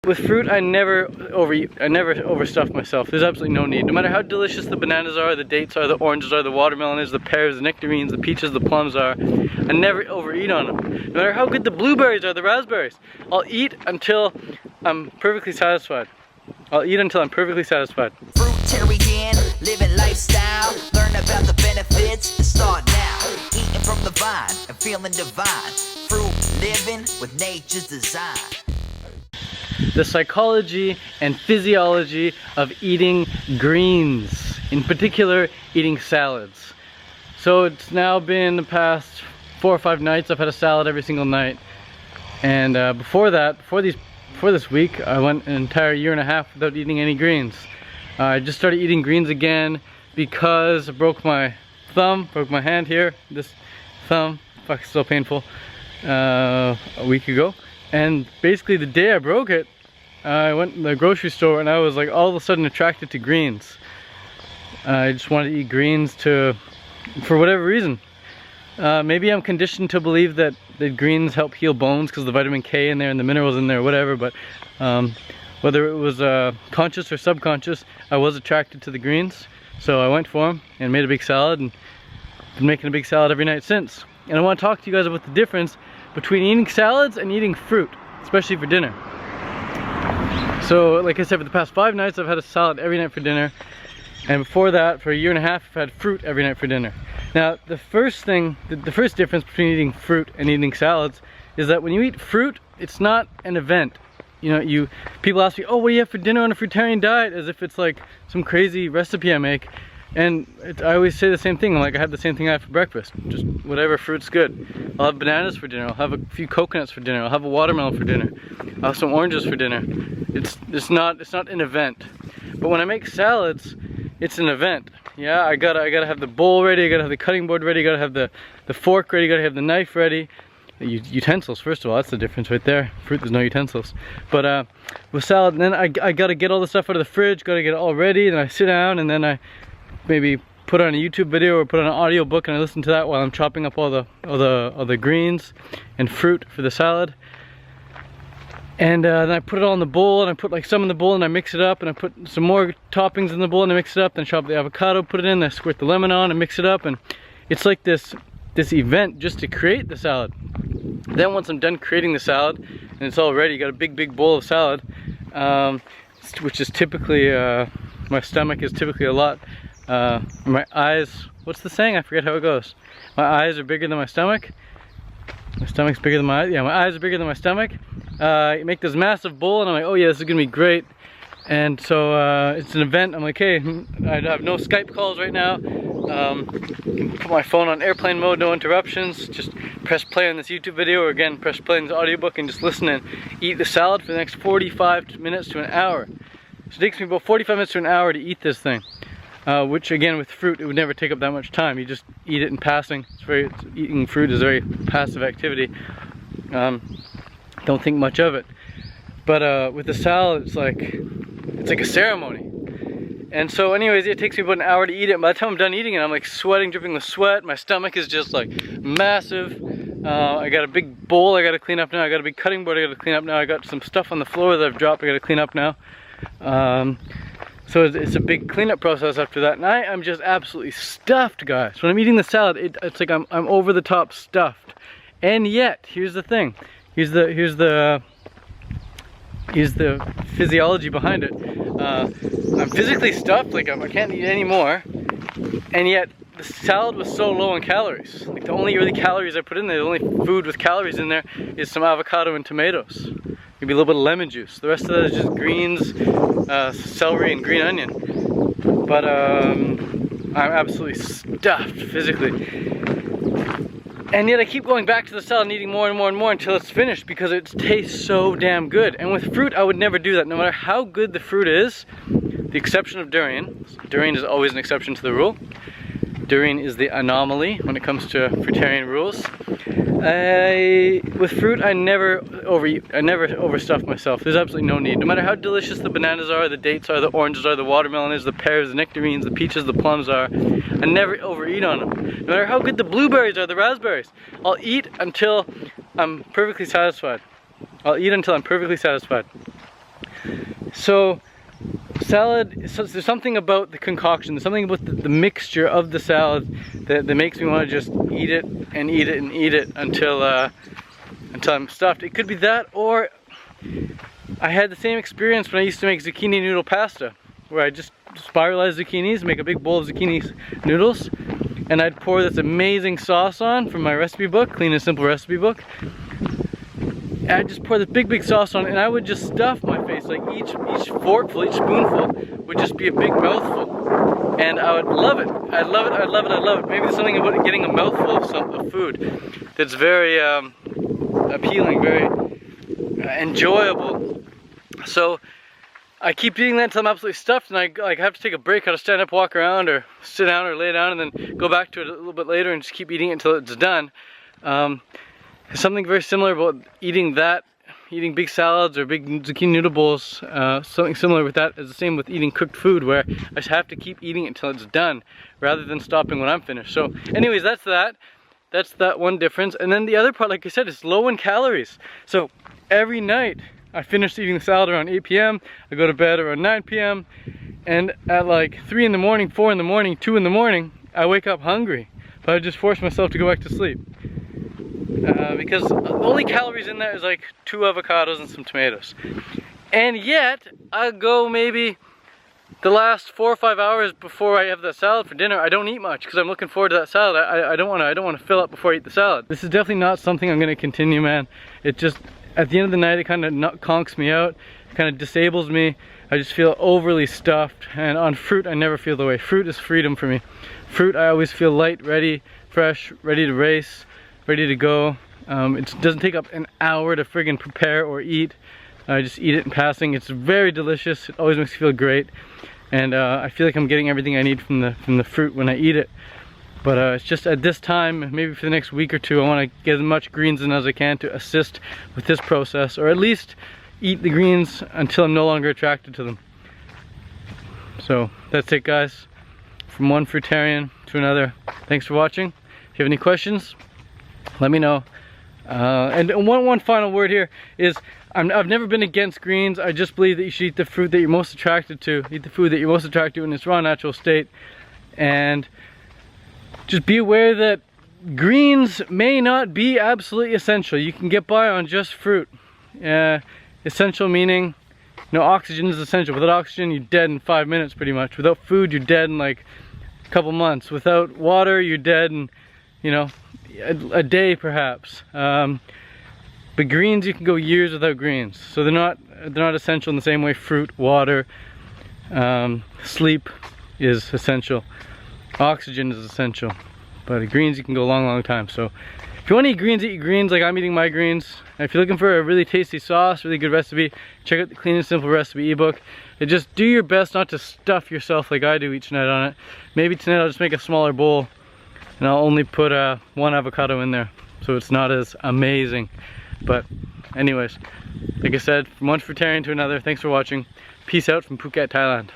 With fruit, I never overeat. I never overstuff myself. There's absolutely no need. No matter how delicious the bananas are, the dates are, the oranges are, the watermelon is, the pears, the nectarines, the peaches, the plums are, I never overeat on them. No matter how good the blueberries are, the raspberries, I'll eat until I'm perfectly satisfied. I'll eat until I'm perfectly satisfied. Fruitarian, living lifestyle. Learn about the benefits and start now. Eating from the vine and feeling divine. Fruit living with nature's design. The psychology and physiology of eating greens, in particular eating salads. So it's now been the past 4 or 5 nights I've had a salad every single night, and before this week I went an entire 1.5 years without eating any greens. I just started eating greens again because I broke my thumb, broke my hand here, this thumb, fuck, it's so painful, a week ago. And basically the day I broke it, I went to the grocery store and I was like all of a sudden attracted to greens. I just wanted to eat greens for whatever reason. Maybe I'm conditioned to believe that greens help heal bones because the vitamin K in there and the minerals in there, whatever, but whether it was conscious or subconscious, I was attracted to the greens. So I went for them and made a big salad, and been making a big salad every night since. And I want to talk to you guys about the difference between eating salads and eating fruit, especially for dinner. So like I said, for the past 5 nights I've had a salad every night for dinner, and before that for 1.5 years I've had fruit every night for dinner. Now the first difference between eating fruit and eating salads is that when you eat fruit, it's not an event. You know, people ask me, oh, what do you have for dinner on a fruitarian diet, as if it's like some crazy recipe I make. And I always say the same thing. I'm like, I have the same thing I have for breakfast. Just whatever fruit's good. I'll have bananas for dinner. I'll have a few coconuts for dinner. I'll have a watermelon for dinner. I'll have some oranges for dinner. It's not an event. But when I make salads, it's an event. Yeah, I gotta have the bowl ready. I gotta have the cutting board ready. I gotta have the fork ready. I gotta have the knife ready. Utensils, first of all, that's the difference right there. Fruit, there's no utensils. But with salad, then I gotta get all the stuff out of the fridge. Gotta get it all ready. Then I sit down and then I maybe put on a YouTube video or put on an audio book and I listen to that while I'm chopping up all the greens and fruit for the salad. And then I put it all in the bowl, and I put like some in the bowl and I mix it up, and I put some more toppings in the bowl and I mix it up. Then I chop the avocado, put it in, then I squirt the lemon on and mix it up, and it's like this event just to create the salad. Then once I'm done creating the salad and it's all ready, you got a big bowl of salad, which is typically my stomach is typically a lot. My eyes, what's the saying? I forget how it goes. My eyes are bigger than my stomach. My stomach's bigger than my eyes. Yeah, my eyes are bigger than my stomach. You make this massive bowl and I'm like, oh yeah, this is gonna be great. And so it's an event. I'm like, hey, I have no Skype calls right now. Can put my phone on airplane mode, no interruptions. Just press play on this YouTube video, or again, press play on this audiobook and just listen and eat the salad for the next 45 minutes to an hour. So it takes me about 45 minutes to an hour to eat this thing. Which again, with fruit, it would never take up that much time. You just eat it in passing. Eating fruit is a very passive activity. Don't think much of it. But with the salad, it's like a ceremony. And so anyways, it takes me about an hour to eat it. And by the time I'm done eating it, I'm like sweating, dripping with sweat. My stomach is just like massive. I got a big bowl I gotta clean up now. I got a big cutting board I gotta clean up now. I got some stuff on the floor that I've dropped I gotta clean up now. So it's a big cleanup process after that, and I'm just absolutely stuffed, guys. When I'm eating the salad, it's like I'm over the top stuffed. And yet, here's the thing. Here's the physiology behind it. I'm physically stuffed, like I can't eat any more, and yet the salad was so low in calories. Like the only really calories I put in there, the only food with calories in there is some avocado and tomatoes. Maybe a little bit of lemon juice. The rest of that is just greens, celery, and green onion. But I'm absolutely stuffed physically. And yet I keep going back to the salad and eating more and more and more until it's finished because it tastes so damn good. And with fruit, I would never do that. No matter how good the fruit is, the exception of durian. Durian is always an exception to the rule. Durian is the anomaly when it comes to fruitarian rules. With fruit, I never overeat. I never overstuff myself. There's absolutely no need. No matter how delicious the bananas are, the dates are, the oranges are, the watermelon is, the pears, the nectarines, the peaches, the plums are, I never overeat on them. No matter how good the blueberries are, the raspberries, I'll eat until I'm perfectly satisfied. I'll eat until I'm perfectly satisfied. So salad, so there's something about the concoction, there's something about the mixture of the salad that makes me want to just eat it and eat it and eat it until I'm stuffed. It could be that, or I had the same experience when I used to make zucchini noodle pasta, where I just spiralize zucchinis, make a big bowl of zucchini noodles, and I'd pour this amazing sauce on from my recipe book, Clean and Simple recipe book. And I'd just pour this big sauce on, and I would just stuff my face. Like each forkful, each spoonful would just be a big mouthful, and I would love it. I'd love it. I'd love it. I'd love it. Maybe there's something about getting a mouthful of food that's very appealing, very enjoyable. So I keep eating that until I'm absolutely stuffed, and I have to take a break. I have to stand up, walk around, or sit down, or lay down, and then go back to it a little bit later and just keep eating it until it's done. Something very similar about eating big salads or big zucchini noodle bowls. Something similar with that is the same with eating cooked food, where I just have to keep eating it until it's done, rather than stopping when I'm finished. So anyways, that's that one difference. And then the other part, like I said, is low in calories. So every night I finish eating the salad around 8 p.m. I go to bed around 9 p.m. and at like 3 in the morning, 4 in the morning, 2 in the morning, I wake up hungry. But I just force myself to go back to sleep. Because the only calories in there is like 2 avocados and some tomatoes. And yet, I go maybe the last 4 or 5 hours before I have that salad for dinner, I don't eat much because I'm looking forward to that salad. I don't want to fill up before I eat the salad. This is definitely not something I'm going to continue, man. It just, at the end of the night, it kind of conks me out, kind of disables me. I just feel overly stuffed, and on fruit, I never feel the way. Fruit is freedom for me. Fruit, I always feel light, ready, fresh, ready to race, ready to go. It doesn't take up an hour to friggin' prepare or eat. I just eat it in passing. It's very delicious. It always makes me feel great, and I feel like I'm getting everything I need from the fruit when I eat it. But it's just at this time, maybe for the next week or two, I want to get as much greens in as I can to assist with this process, or at least eat the greens until I'm no longer attracted to them. So that's it, guys. From one fruitarian to another. Thanks for watching. If you have any questions, let me know. And one final word here is, I've never been against greens. I just believe that you should eat the fruit that you're most attracted to. Eat the food that you're most attracted to in its raw, natural state. And just be aware that greens may not be absolutely essential. You can get by on just fruit. Essential meaning, you know, oxygen is essential. Without oxygen, you're dead in 5 minutes pretty much. Without food, you're dead in like a couple months. Without water, you're dead in, you know, a day perhaps. But greens, you can go years without greens. So they're not essential in the same way fruit, water, sleep is essential. Oxygen is essential. But greens, you can go a long time. So if you want to eat greens, eat greens like I'm eating my greens. And if you're looking for a really tasty sauce, really good recipe, check out the Clean and Simple recipe ebook. And just do your best not to stuff yourself like I do each night on it. Maybe tonight I'll just make a smaller bowl, and I'll only put 1 avocado in there, so it's not as amazing. But anyways, like I said, from one fruitarian to another, thanks for watching. Peace out from Phuket, Thailand.